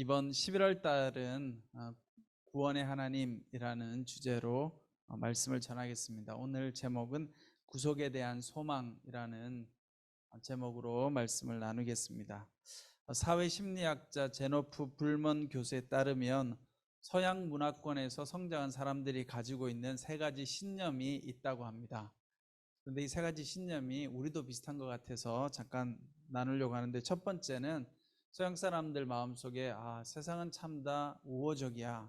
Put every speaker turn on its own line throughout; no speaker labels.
이번 11월 달은 구원의 하나님이라는 주제로 말씀을 전하겠습니다. 오늘 제목은 구속에 대한 소망이라는 제목으로 말씀을 나누겠습니다. 사회심리학자 제노프 불먼 교수에 따르면 서양 문화권에서 성장한 사람들이 가지고 있는 세 가지 신념이 있다고 합니다. 그런데 이 세 가지 신념이 우리도 비슷한 것 같아서 잠깐 나누려고 하는데, 첫 번째는 서양 사람들 마음속에 세상은 참 다 우호적이야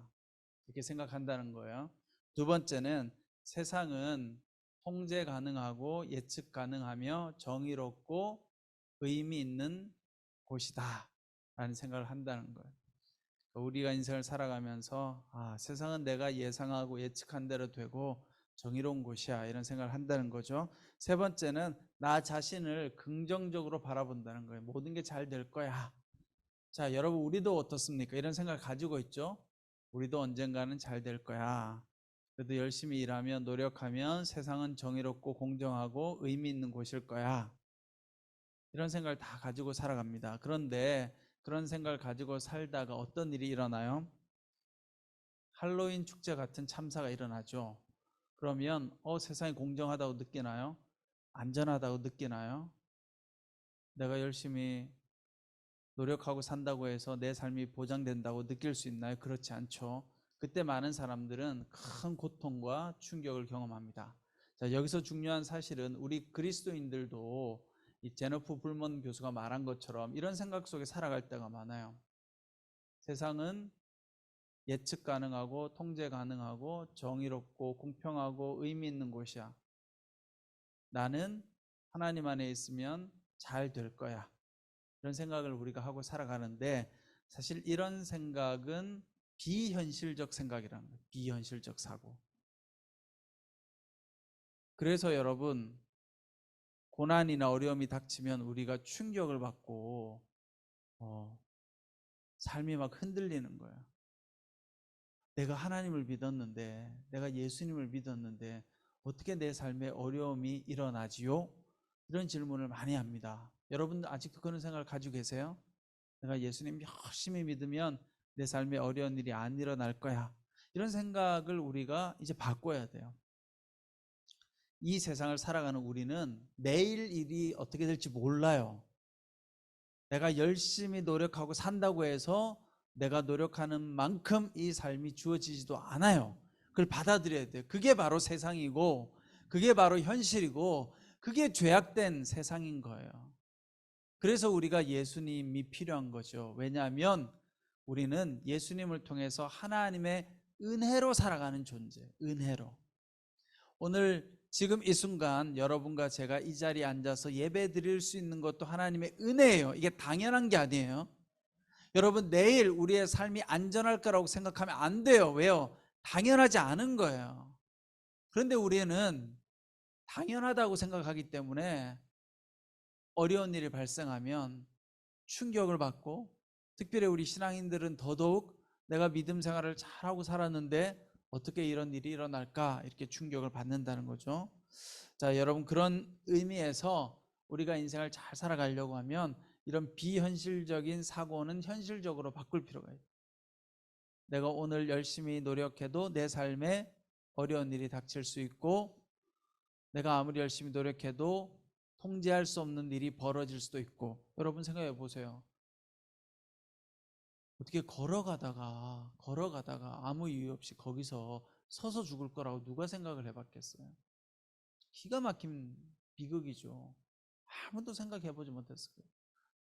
이렇게 생각한다는 거예요. 두 번째는 세상은 통제 가능하고 예측 가능하며 정의롭고 의미 있는 곳이다 라는 생각을 한다는 거예요. 우리가 인생을 살아가면서 세상은 내가 예상하고 예측한 대로 되고 정의로운 곳이야 이런 생각을 한다는 거죠. 세 번째는 나 자신을 긍정적으로 바라본다는 거예요. 모든 게 잘 될 거야. 자, 여러분, 우리도 어떻습니까? 이런 생각을 가지고 있죠. 우리도 언젠가는 잘 될 거야. 그래도 열심히 일하면 노력하면 세상은 정의롭고 공정하고 의미 있는 곳일 거야. 이런 생각을 다 가지고 살아갑니다. 그런데 그런 생각을 가지고 살다가 어떤 일이 일어나요? 할로윈 축제 같은 참사가 일어나죠. 그러면 세상이 공정하다고 느끼나요? 안전하다고 느끼나요? 내가 열심히 노력하고 산다고 해서 내 삶이 보장된다고 느낄 수 있나요? 그렇지 않죠. 그때 많은 사람들은 큰 고통과 충격을 경험합니다. 자, 여기서 중요한 사실은 우리 그리스도인들도 이 제노프 불먼 교수가 말한 것처럼 이런 생각 속에 살아갈 때가 많아요. 세상은 예측 가능하고 통제 가능하고 정의롭고 공평하고 의미 있는 곳이야. 나는 하나님 안에 있으면 잘 될 거야. 이런 생각을 우리가 하고 살아가는데, 사실 이런 생각은 비현실적 생각이라는 거예요. 비현실적 사고. 그래서 여러분, 고난이나 어려움이 닥치면 우리가 충격을 받고 삶이 막 흔들리는 거예요. 내가 하나님을 믿었는데, 내가 예수님을 믿었는데 어떻게 내 삶에 어려움이 일어나지요? 이런 질문을 많이 합니다. 여러분 아직도 그런 생각을 가지고 계세요? 내가 예수님 열심히 믿으면 내 삶에 어려운 일이 안 일어날 거야. 이런 생각을 우리가 이제 바꿔야 돼요. 이 세상을 살아가는 우리는 내일 일이 어떻게 될지 몰라요. 내가 열심히 노력하고 산다고 해서 내가 노력하는 만큼 이 삶이 주어지지도 않아요. 그걸 받아들여야 돼요. 그게 바로 세상이고, 그게 바로 현실이고, 그게 죄악된 세상인 거예요. 그래서 우리가 예수님이 필요한 거죠. 왜냐하면 우리는 예수님을 통해서 하나님의 은혜로 살아가는 존재, 은혜로. 오늘 지금 이 순간 여러분과 제가 이 자리에 앉아서 예배 드릴 수 있는 것도 하나님의 은혜예요. 이게 당연한 게 아니에요. 여러분, 내일 우리의 삶이 안전할 거라고 생각하면 안 돼요. 왜요? 당연하지 않은 거예요. 그런데 우리는 당연하다고 생각하기 때문에 어려운 일이 발생하면 충격을 받고, 특별히 우리 신앙인들은 더더욱 내가 믿음 생활을 잘하고 살았는데 어떻게 이런 일이 일어날까 이렇게 충격을 받는다는 거죠. 자, 여러분, 그런 의미에서 우리가 인생을 잘 살아가려고 하면 이런 비현실적인 사고는 현실적으로 바꿀 필요가 있어요. 내가 오늘 열심히 노력해도 내 삶에 어려운 일이 닥칠 수 있고, 내가 아무리 열심히 노력해도 통제할 수 없는 일이 벌어질 수도 있고. 여러분 생각해 보세요. 어떻게 걸어가다가 아무 이유 없이 거기서 서서 죽을 거라고 누가 생각을 해봤겠어요? 기가 막힌 비극이죠. 아무도 생각해보지 못했을 거예요.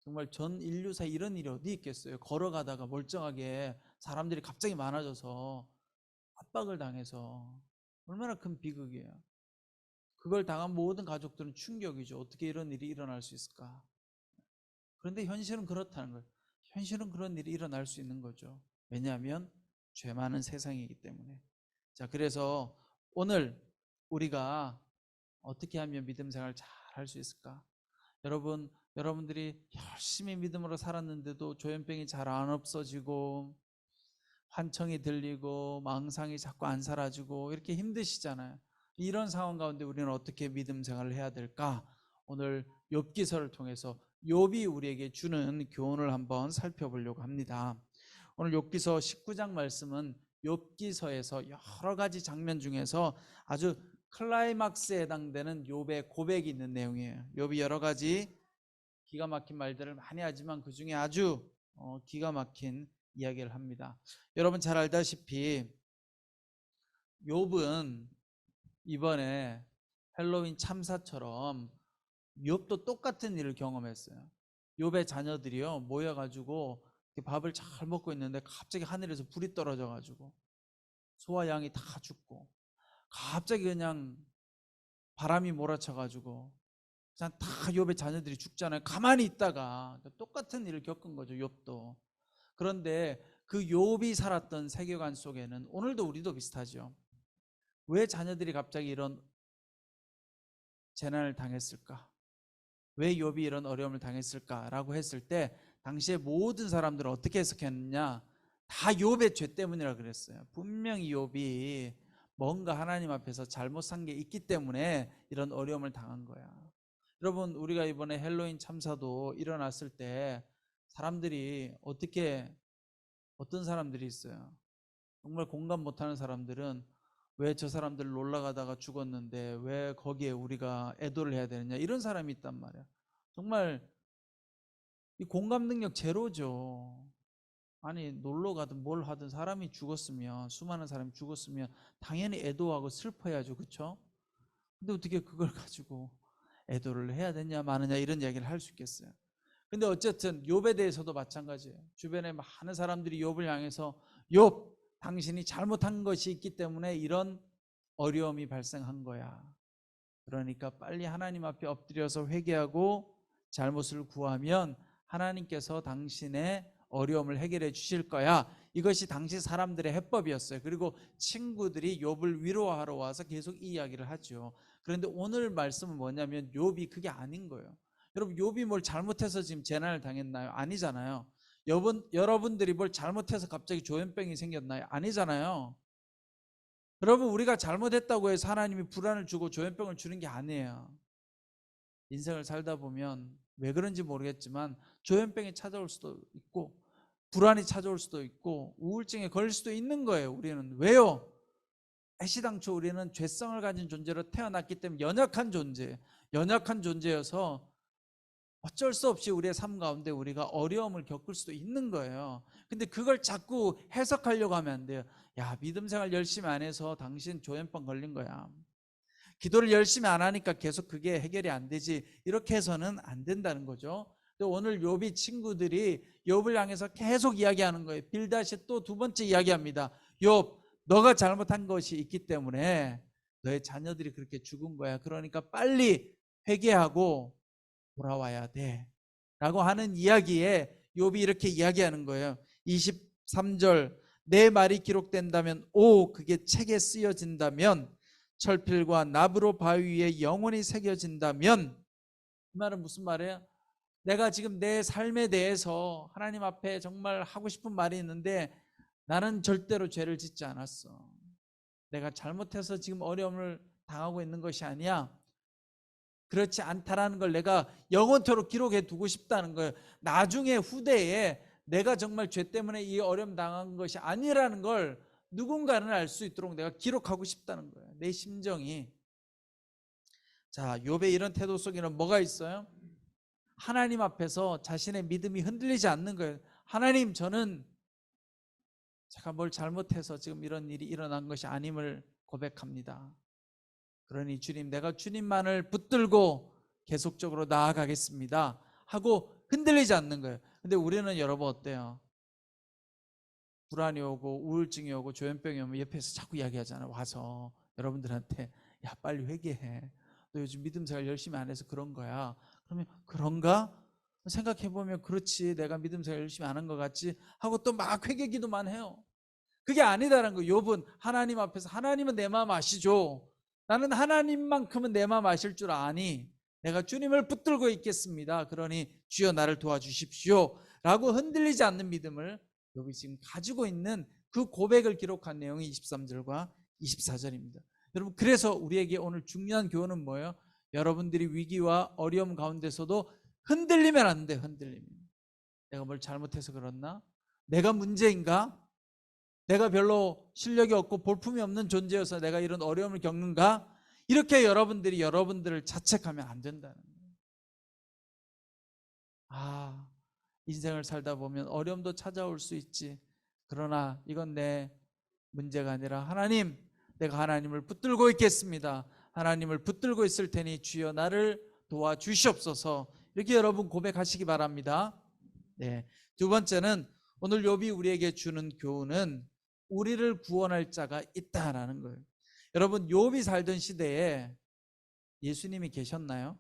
정말 전 인류사에 이런 일이 어디 있겠어요? 걸어가다가 멀쩡하게 사람들이 갑자기 많아져서 압박을 당해서. 얼마나 큰 비극이에요. 그걸 당한 모든 가족들은 충격이죠. 어떻게 이런 일이 일어날 수 있을까? 그런데 현실은 그렇다는 거예요. 현실은 그런 일이 일어날 수 있는 거죠. 왜냐하면 죄 많은 세상이기 때문에. 자, 그래서 오늘 우리가 어떻게 하면 믿음 생활 잘 할 수 있을까? 여러분들이 열심히 믿음으로 살았는데도 조현병이 잘 안 없어지고, 환청이 들리고, 망상이 자꾸 안 사라지고, 이렇게 힘드시잖아요. 이런 상황 가운데 우리는 어떻게 믿음 생활을 해야 될까? 오늘 욥기서를 통해서 욥이 우리에게 주는 교훈을 한번 살펴보려고 합니다. 오늘 욥기서 19장 말씀은 욥기서에서 여러 가지 장면 중에서 아주 클라이막스에 해당되는 욥의 고백이 있는 내용이에요. 욥이 여러 가지 기가 막힌 말들을 많이 하지만 그 중에 아주 기가 막힌 이야기를 합니다. 여러분 잘 알다시피 욥은 이번에 헬로윈 참사처럼 욥도 똑같은 일을 경험했어요. 욥의 자녀들이요 모여가지고 밥을 잘 먹고 있는데 갑자기 하늘에서 불이 떨어져가지고 소와 양이 다 죽고 갑자기 그냥 바람이 몰아쳐가지고 그냥 다 욥의 자녀들이 죽잖아요. 가만히 있다가 똑같은 일을 겪은 거죠. 욥도. 그런데 그 욥이 살았던 세계관 속에는 오늘도 우리도 비슷하죠. 왜 자녀들이 갑자기 이런 재난을 당했을까? 왜 욥이 이런 어려움을 당했을까라고 했을 때 당시에 모든 사람들은 어떻게 해석했느냐? 다 욥의 죄 때문이라 그랬어요. 분명히 욥이 뭔가 하나님 앞에서 잘못 산 게 있기 때문에 이런 어려움을 당한 거야. 여러분 우리가 이번에 헬로윈 참사도 일어났을 때 사람들이 어떤 사람들이 있어요. 정말 공감 못하는 사람들은 왜 저 사람들 놀러 가다가 죽었는데 왜 거기에 우리가 애도를 해야 되느냐 이런 사람이 있단 말이야. 정말 이 공감 능력 제로죠. 아니 놀러 가든 뭘 하든 사람이 죽었으면 수많은 사람이 죽었으면 당연히 애도하고 슬퍼야죠. 그렇죠? 근데 어떻게 그걸 가지고 애도를 해야 되냐 마느냐 이런 이야기를 할 수 있겠어요. 근데 어쨌든 욥에 대해서도 마찬가지예요. 주변에 많은 사람들이 욥을 향해서 욥 당신이 잘못한 것이 있기 때문에 이런 어려움이 발생한 거야. 그러니까 빨리 하나님 앞에 엎드려서 회개하고 잘못을 구하면 하나님께서 당신의 어려움을 해결해 주실 거야. 이것이 당시 사람들의 해법이었어요. 그리고 친구들이 욥을 위로하러 와서 계속 이 이야기를 하죠. 그런데 오늘 말씀은 뭐냐면 욥이 그게 아닌 거예요. 여러분 욥이 뭘 잘못해서 지금 재난을 당했나요? 아니잖아요. 여러분들이 뭘 잘못해서 갑자기 조현병이 생겼나요? 아니잖아요. 여러분 우리가 잘못했다고 해서 하나님이 불안을 주고 조현병을 주는 게 아니에요. 인생을 살다 보면 왜 그런지 모르겠지만 조현병이 찾아올 수도 있고 불안이 찾아올 수도 있고 우울증에 걸릴 수도 있는 거예요. 우리는 왜요? 애시당초 우리는 죄성을 가진 존재로 태어났기 때문에 연약한 존재여서 어쩔 수 없이 우리의 삶 가운데 우리가 어려움을 겪을 수도 있는 거예요. 근데 그걸 자꾸 해석하려고 하면 안 돼요. 야, 믿음 생활 열심히 안 해서 당신 조현병 걸린 거야. 기도를 열심히 안 하니까 계속 그게 해결이 안 되지. 이렇게 해서는 안 된다는 거죠. 오늘 욥이 친구들이 욥을 향해서 계속 이야기하는 거예요. 빌다시 또 두 번째 이야기합니다. 욥, 너가 잘못한 것이 있기 때문에 너의 자녀들이 그렇게 죽은 거야. 그러니까 빨리 회개하고 돌아와야 돼 라고 하는 이야기에 욥이 이렇게 이야기하는 거예요. 23절 내 말이 기록된다면 그게 책에 쓰여진다면 철필과 나브로 바위 위에 영원히 새겨진다면 이 말은 무슨 말이에요? 내가 지금 내 삶에 대해서 하나님 앞에 정말 하고 싶은 말이 있는데 나는 절대로 죄를 짓지 않았어. 내가 잘못해서 지금 어려움을 당하고 있는 것이 아니야. 그렇지 않다라는 걸 내가 영원토록 기록해 두고 싶다는 거예요. 나중에 후대에 내가 정말 죄 때문에 이 어려움 당한 것이 아니라는 걸 누군가는 알 수 있도록 내가 기록하고 싶다는 거예요. 내 심정이. 자, 욥의 이런 태도 속에는 뭐가 있어요? 하나님 앞에서 자신의 믿음이 흔들리지 않는 거예요. 하나님, 저는 제가 뭘 잘못해서 지금 이런 일이 일어난 것이 아님을 고백합니다. 그러니 주님, 내가 주님만을 붙들고 계속적으로 나아가겠습니다 하고 흔들리지 않는 거예요. 근데 우리는 여러분 어때요? 불안이 오고 우울증이 오고 조현병이 오면 옆에서 자꾸 이야기하잖아요. 와서 여러분들한테 야 빨리 회개해. 너 요즘 믿음 생활 열심히 안 해서 그런 거야. 그러면 그런가? 생각해보면 그렇지, 내가 믿음 생활 열심히 안 한 것 같지 하고 또 막 회개 기도만 해요. 그게 아니다라는 거예요. 욥은 하나님 앞에서 하나님은 내 마음 아시죠? 나는 하나님만큼은 내 마음 아실 줄 아니 내가 주님을 붙들고 있겠습니다. 그러니 주여 나를 도와주십시오 라고 흔들리지 않는 믿음을 욥이 지금 가지고 있는 그 고백을 기록한 내용이 23절과 24절입니다. 여러분 그래서 우리에게 오늘 중요한 교훈은 뭐예요? 여러분들이 위기와 어려움 가운데서도 흔들리면 안 돼. 흔들리면 내가 뭘 잘못해서 그렇나? 내가 문제인가? 내가 별로 실력이 없고 볼품이 없는 존재여서 내가 이런 어려움을 겪는가? 이렇게 여러분들이 여러분들을 자책하면 안 된다는 거예요. 인생을 살다 보면 어려움도 찾아올 수 있지. 그러나 이건 내 문제가 아니라 하나님, 내가 하나님을 붙들고 있겠습니다. 하나님을 붙들고 있을 테니 주여 나를 도와주시옵소서. 이렇게 여러분 고백하시기 바랍니다. 네. 두 번째는 오늘 욥이 우리에게 주는 교훈은 우리를 구원할 자가 있다라는 거예요. 여러분, 욥이 살던 시대에 예수님이 계셨나요?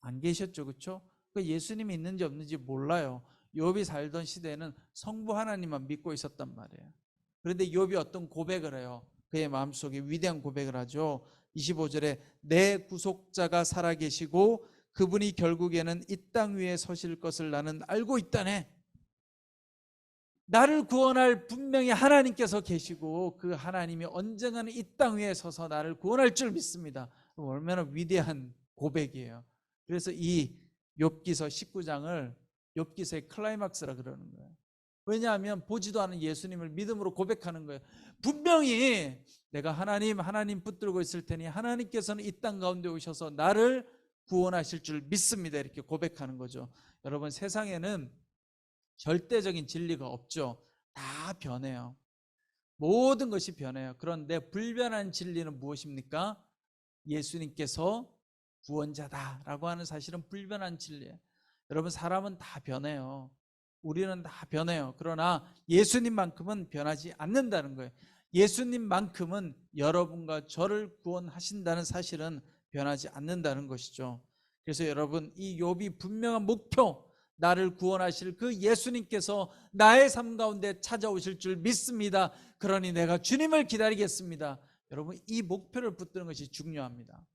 안 계셨죠, 그렇죠? 예수님이 있는지 없는지 몰라요. 욥이 살던 시대에는 성부 하나님만 믿고 있었단 말이에요. 그런데 욥이 어떤 고백을 해요? 그의 마음속에 위대한 고백을 하죠. 25절에 내 구속자가 살아계시고 그분이 결국에는 이 땅 위에 서실 것을 나는 알고 있다네. 나를 구원할 분명히 하나님께서 계시고 그 하나님이 언젠가는 이 땅 위에 서서 나를 구원할 줄 믿습니다. 얼마나 위대한 고백이에요. 그래서 이 욥기서 19장을 욥기서의 클라이막스라 그러는 거예요. 왜냐하면 보지도 않은 예수님을 믿음으로 고백하는 거예요. 분명히 내가 하나님 붙들고 있을 테니 하나님께서는 이 땅 가운데 오셔서 나를 구원하실 줄 믿습니다. 이렇게 고백하는 거죠. 여러분, 세상에는 절대적인 진리가 없죠. 다 변해요. 모든 것이 변해요. 그런데 불변한 진리는 무엇입니까? 예수님께서 구원자다라고 하는 사실은 불변한 진리예요. 여러분, 사람은 다 변해요. 우리는 다 변해요. 그러나 예수님만큼은 변하지 않는다는 거예요. 예수님만큼은 여러분과 저를 구원하신다는 사실은 변하지 않는다는 것이죠. 그래서 여러분, 이 욥이 분명한 목표, 나를 구원하실 그 예수님께서 나의 삶 가운데 찾아오실 줄 믿습니다. 그러니 내가 주님을 기다리겠습니다. 여러분, 이 목표를 붙드는 것이 중요합니다.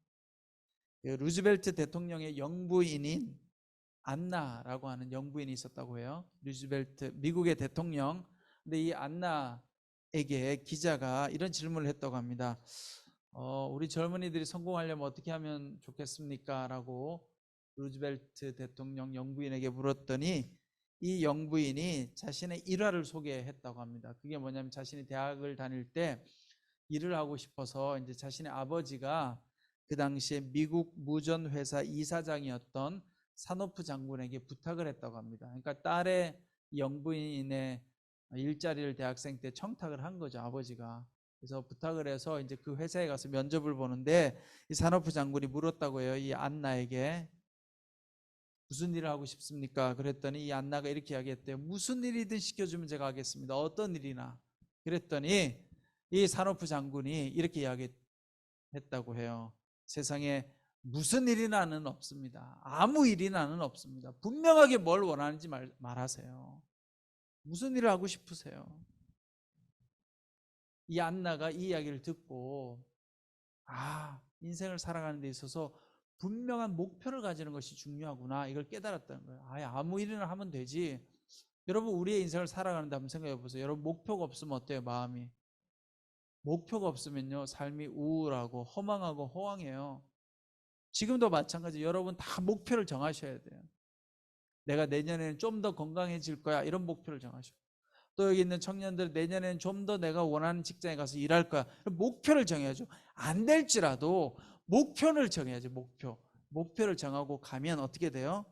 루즈벨트 대통령의 영부인인 안나라고 하는 영부인이 있었다고 해요. 루즈벨트, 미국의 대통령. 근데 이 안나에게 기자가 이런 질문을 했다고 합니다. 우리 젊은이들이 성공하려면 어떻게 하면 좋겠습니까? 라고 루즈벨트 대통령 영부인에게 물었더니 이 영부인이 자신의 일화를 소개했다고 합니다. 그게 뭐냐면 자신이 대학을 다닐 때 일을 하고 싶어서 이제 자신의 아버지가 그 당시에 미국 무전회사 이사장이었던 산호프 장군에게 부탁을 했다고 합니다. 그러니까 딸의 영부인의 일자리를 대학생 때 청탁을 한 거죠, 아버지가. 그래서 부탁을 해서 이제 그 회사에 가서 면접을 보는데 이 산호프 장군이 물었다고 해요. 이 안나에게 무슨 일을 하고 싶습니까? 그랬더니 이 안나가 이렇게 이야기했대요. 무슨 일이든 시켜주면 제가 하겠습니다. 어떤 일이나. 그랬더니 이 산호프 장군이 이렇게 이야기했다고 해요. 세상에 무슨 일이나는 없습니다. 아무 일이나는 없습니다. 분명하게 뭘 원하는지 말하세요. 무슨 일을 하고 싶으세요? 이 안나가 이 이야기를 듣고 인생을 살아가는 데 있어서 분명한 목표를 가지는 것이 중요하구나, 이걸 깨달았다는 거예요. 아무 일이나 하면 되지. 여러분, 우리의 인생을 살아가는데 한번 생각해 보세요. 여러분, 목표가 없으면 어때요? 마음이. 목표가 없으면요, 삶이 우울하고 허망하고 허황해요. 지금도 마찬가지. 여러분 다 목표를 정하셔야 돼요. 내가 내년에는 좀 더 건강해질 거야, 이런 목표를 정하시고, 또 여기 있는 청년들 내년에는 좀 더 내가 원하는 직장에 가서 일할 거야, 목표를 정해야죠. 안 될지라도 목표를 정해야죠. 목표를 정하고 가면 어떻게 돼요?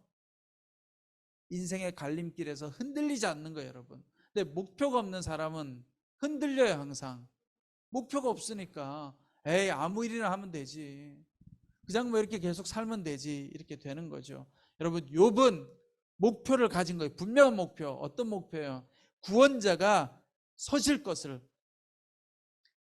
인생의 갈림길에서 흔들리지 않는 거예요, 여러분. 근데 목표가 없는 사람은 흔들려요, 항상. 목표가 없으니까 아무 일이나 하면 되지, 그냥 뭐 이렇게 계속 살면 되지, 이렇게 되는 거죠. 여러분, 욥은 목표를 가진 거예요. 분명한 목표. 어떤 목표예요? 구원자가 서실 것을,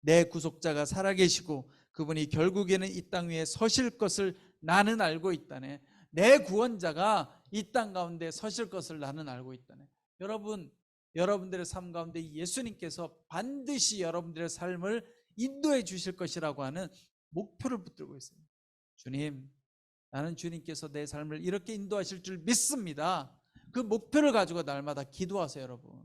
내 구속자가 살아계시고 그분이 결국에는 이 땅 위에 서실 것을 나는 알고 있다네. 내 구원자가 이 땅 가운데 서실 것을 나는 알고 있다네. 여러분들의 삶 가운데 예수님께서 반드시 여러분들의 삶을 인도해 주실 것이라고 하는 목표를 붙들고 있습니다. 주님, 나는 주님께서 내 삶을 이렇게 인도하실 줄 믿습니다. 그 목표를 가지고 날마다 기도하세요, 여러분.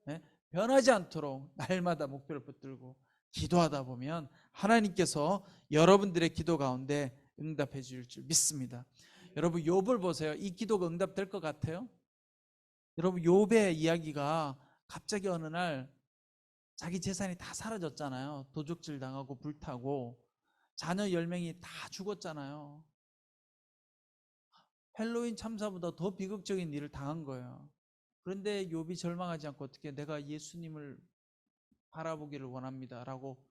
네? 변하지 않도록 날마다 목표를 붙들고 기도하다 보면 하나님께서 여러분들의 기도 가운데 응답해 주실 줄 믿습니다. 여러분, 욥을 보세요. 이 기도가 응답될 것 같아요? 여러분 욥의 이야기가 갑자기 어느 날 자기 재산이 다 사라졌잖아요. 도적질 당하고 불타고 자녀 10명이 다 죽었잖아요. 헬로윈 참사보다 더 비극적인 일을 당한 거예요. 그런데 욥이 절망하지 않고 어떻게 내가 예수님을 바라보기를 원합니다라고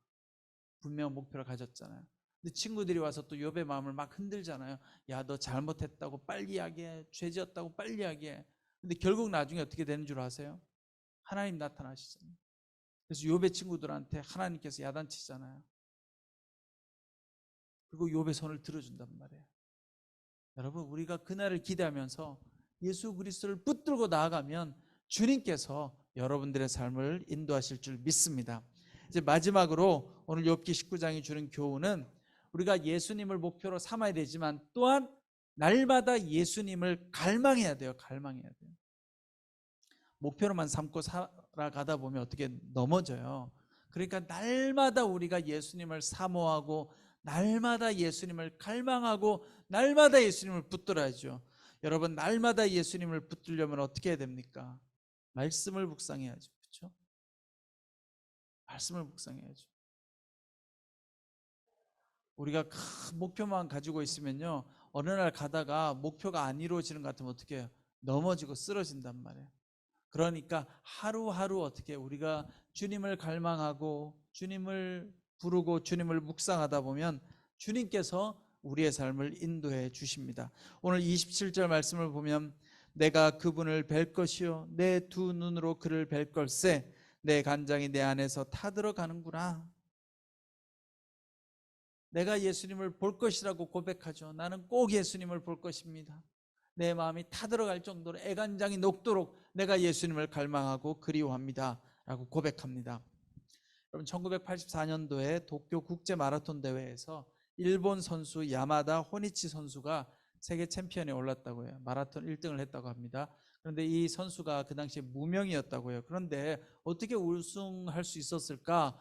분명한 목표를 가졌잖아요. 근데 친구들이 와서 또 욥의 마음을 막 흔들잖아요. 야, 너 잘못했다고 빨리 이야기해. 죄지었다고 빨리 이야기해. 근데 결국 나중에 어떻게 되는 줄 아세요? 하나님 나타나시잖아요. 그래서 욥의 친구들한테 하나님께서 야단치잖아요. 그리고 욥의 손을 들어준단 말이에요. 여러분 우리가 그날을 기대하면서 예수 그리스도를 붙들고 나아가면 주님께서 여러분들의 삶을 인도하실 줄 믿습니다. 이제 마지막으로 오늘 욥기 19장이 주는 교훈은 우리가 예수님을 목표로 삼아야 되지만 또한 날마다 예수님을 갈망해야 돼요. 갈망해야 돼요. 목표로만 삼고 살아가다 보면 어떻게 넘어져요. 그러니까 날마다 우리가 예수님을 사모하고 날마다 예수님을 갈망하고 날마다 예수님을 붙들어야죠. 여러분 날마다 예수님을 붙들려면 어떻게 해야 됩니까? 말씀을 묵상해야죠. 그렇죠? 말씀을 묵상해야죠. 우리가 큰 목표만 가지고 있으면요. 어느 날 가다가 목표가 안 이루어지는 것 같으면 어떻게 해요? 넘어지고 쓰러진단 말이에요. 그러니까 하루하루 어떻게 우리가 주님을 갈망하고 주님을 부르고 주님을 묵상하다 보면 주님께서 우리의 삶을 인도해 주십니다. 오늘 27절 말씀을 보면 내가 그분을 뵐 것이요 내 두 눈으로 그를 뵐 걸세 내 간장이 내 안에서 타들어가는구나. 내가 예수님을 볼 것이라고 고백하죠. 나는 꼭 예수님을 볼 것입니다. 내 마음이 타들어갈 정도로 애간장이 녹도록 내가 예수님을 갈망하고 그리워합니다 라고 고백합니다. 여러분 1984년도에 도쿄 국제 마라톤 대회에서 일본 선수 야마다 호니치 선수가 세계 챔피언에 올랐다고 해요. 마라톤 1등을 했다고 합니다. 그런데 이 선수가 그 당시에 무명이었다고 해요. 그런데 어떻게 우승할 수 있었을까?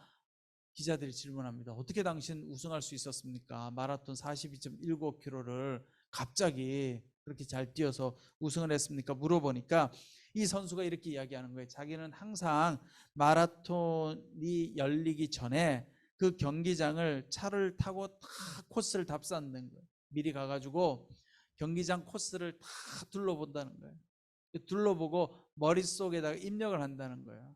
기자들이 질문합니다. 어떻게 당신 우승할 수 있었습니까? 마라톤 42.195km를 갑자기 그렇게 잘 뛰어서 우승을 했습니까? 물어보니까 이 선수가 이렇게 이야기하는 거예요. 자기는 항상 마라톤이 열리기 전에 그 경기장을 차를 타고 다 코스를 답사한다는 거예요. 미리 가가지고 경기장 코스를 다 둘러본다는 거예요. 둘러보고 머릿속에다가 입력을 한다는 거예요.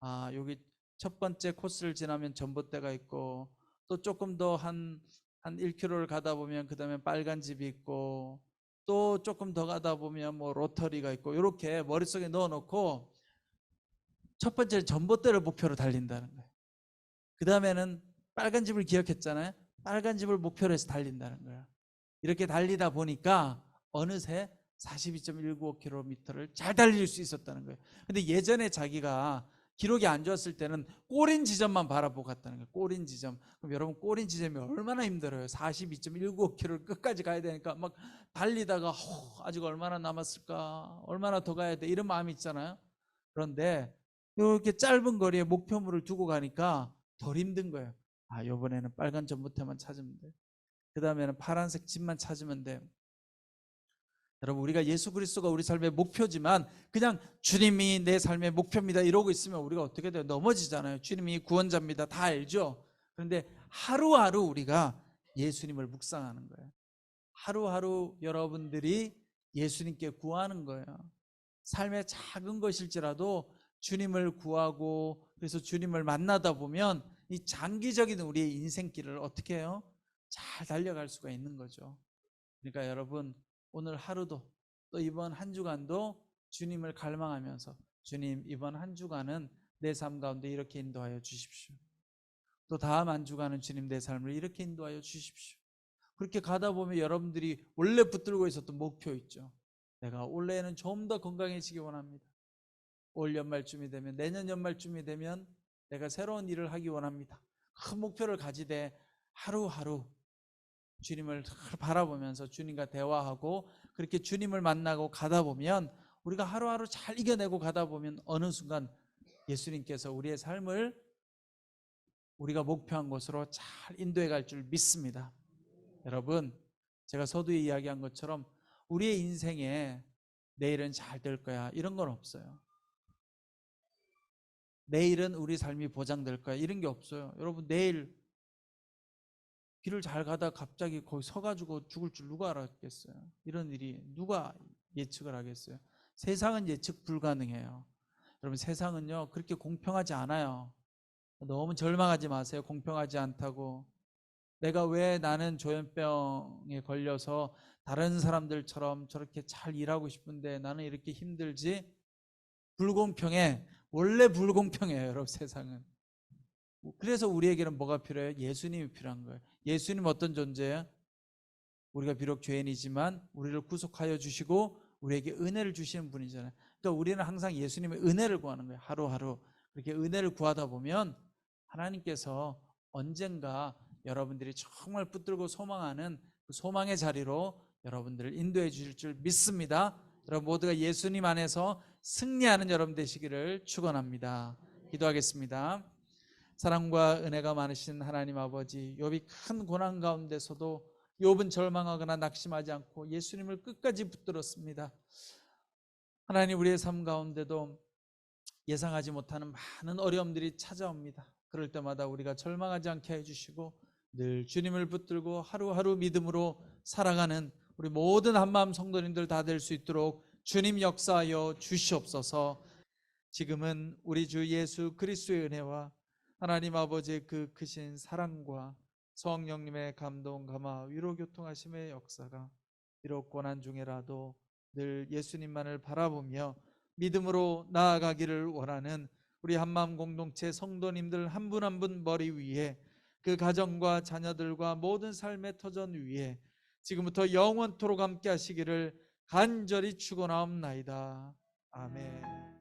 아, 여기 첫 번째 코스를 지나면 전봇대가 있고 또 조금 더 한 1km를 가다 보면 그 다음에 빨간 집이 있고 또 조금 더 가다 보면 뭐 로터리가 있고 이렇게 머릿속에 넣어놓고 첫 번째는 전봇대를 목표로 달린다는 거예요. 그 다음에는 빨간 집을 기억했잖아요. 빨간 집을 목표로 해서 달린다는 거예요. 이렇게 달리다 보니까 어느새 42.195km를 잘 달릴 수 있었다는 거예요. 근데 예전에 자기가 기록이 안 좋았을 때는 꼬린 지점만 바라보고 갔다는 거예요. 꼬린 지점. 그럼 여러분 꼬린 지점이 얼마나 힘들어요. 42.195km를 끝까지 가야 되니까 막 달리다가 아직 얼마나 남았을까? 얼마나 더 가야 돼? 이런 마음이 있잖아요. 그런데 이렇게 짧은 거리에 목표물을 두고 가니까 덜 힘든 거예요. 아, 이번에는 빨간 전봇대만 찾으면 돼. 그 다음에는 파란색 집만 찾으면 돼. 여러분 우리가 예수 그리스도가 우리 삶의 목표지만 그냥 주님이 내 삶의 목표입니다 이러고 있으면 우리가 어떻게 돼요? 넘어지잖아요. 주님이 구원자입니다. 다 알죠. 그런데 하루하루 우리가 예수님을 묵상하는 거예요. 하루하루 여러분들이 예수님께 구하는 거예요. 삶의 작은 것일지라도 주님을 구하고 그래서 주님을 만나다 보면 이 장기적인 우리의 인생길을 어떻게 해요? 잘 달려갈 수가 있는 거죠. 그러니까 여러분 오늘 하루도 또 이번 한 주간도 주님을 갈망하면서 주님 이번 한 주간은 내 삶 가운데 이렇게 인도하여 주십시오. 또 다음 한 주간은 주님 내 삶을 이렇게 인도하여 주십시오. 그렇게 가다 보면 여러분들이 원래 붙들고 있었던 목표 있죠. 내가 올해는 좀 더 건강해지기 원합니다. 올 연말쯤이 되면 내년 연말쯤이 되면 내가 새로운 일을 하기 원합니다. 큰 목표를 가지되 하루하루 주님을 바라보면서 주님과 대화하고 그렇게 주님을 만나고 가다 보면 우리가 하루하루 잘 이겨내고 가다 보면 어느 순간 예수님께서 우리의 삶을 우리가 목표한 곳으로 잘 인도해 갈 줄 믿습니다. 여러분 제가 서두에 이야기한 것처럼 우리의 인생에 내일은 잘 될 거야, 이런 건 없어요. 내일은 우리 삶이 보장될 거야, 이런 게 없어요. 여러분, 내일 길을 잘 가다 갑자기 거기 서가지고 죽을 줄 누가 알았겠어요? 이런 일이 누가 예측을 하겠어요? 세상은 예측 불가능해요. 여러분, 세상은요 그렇게 공평하지 않아요. 너무 절망하지 마세요. 공평하지 않다고. 내가 왜 나는 조현병에 걸려서 다른 사람들처럼 저렇게 잘 일하고 싶은데 나는 이렇게 힘들지? 불공평해. 원래 불공평해요, 여러분, 세상은. 그래서 우리에게는 뭐가 필요해요? 예수님이 필요한 거예요. 예수님 어떤 존재예요? 우리가 비록 죄인이지만 우리를 구속하여 주시고 우리에게 은혜를 주시는 분이잖아요. 그러니까 우리는 항상 예수님의 은혜를 구하는 거예요. 하루하루 그렇게 은혜를 구하다 보면 하나님께서 언젠가 여러분들이 정말 붙들고 소망하는 그 소망의 자리로 여러분들을 인도해 주실 줄 믿습니다. 여러분 모두가 예수님 안에서 승리하는 여러분 되시기를 축원합니다. 기도하겠습니다. 사랑과 은혜가 많으신 하나님 아버지, 욥이 큰 고난 가운데서도 욥은 절망하거나 낙심하지 않고 예수님을 끝까지 붙들었습니다. 하나님, 우리의 삶 가운데도 예상하지 못하는 많은 어려움들이 찾아옵니다. 그럴 때마다 우리가 절망하지 않게 해주시고 늘 주님을 붙들고 하루하루 믿음으로 살아가는 우리 모든 한마음 성도님들 다 될 수 있도록 주님 역사하여 주시옵소서. 지금은 우리 주 예수 그리스도의 은혜와 하나님 아버지의 그 크신 사랑과 성령님의 감동, 감화, 위로 교통하심의 역사가 비록 고난 중에라도 늘 예수님만을 바라보며 믿음으로 나아가기를 원하는 우리 한마음 공동체 성도님들 한 분 한 분 머리 위에, 그 가정과 자녀들과 모든 삶의 터전 위에 지금부터 영원토록 함께 하시기를 간절히 축원하옵나이다.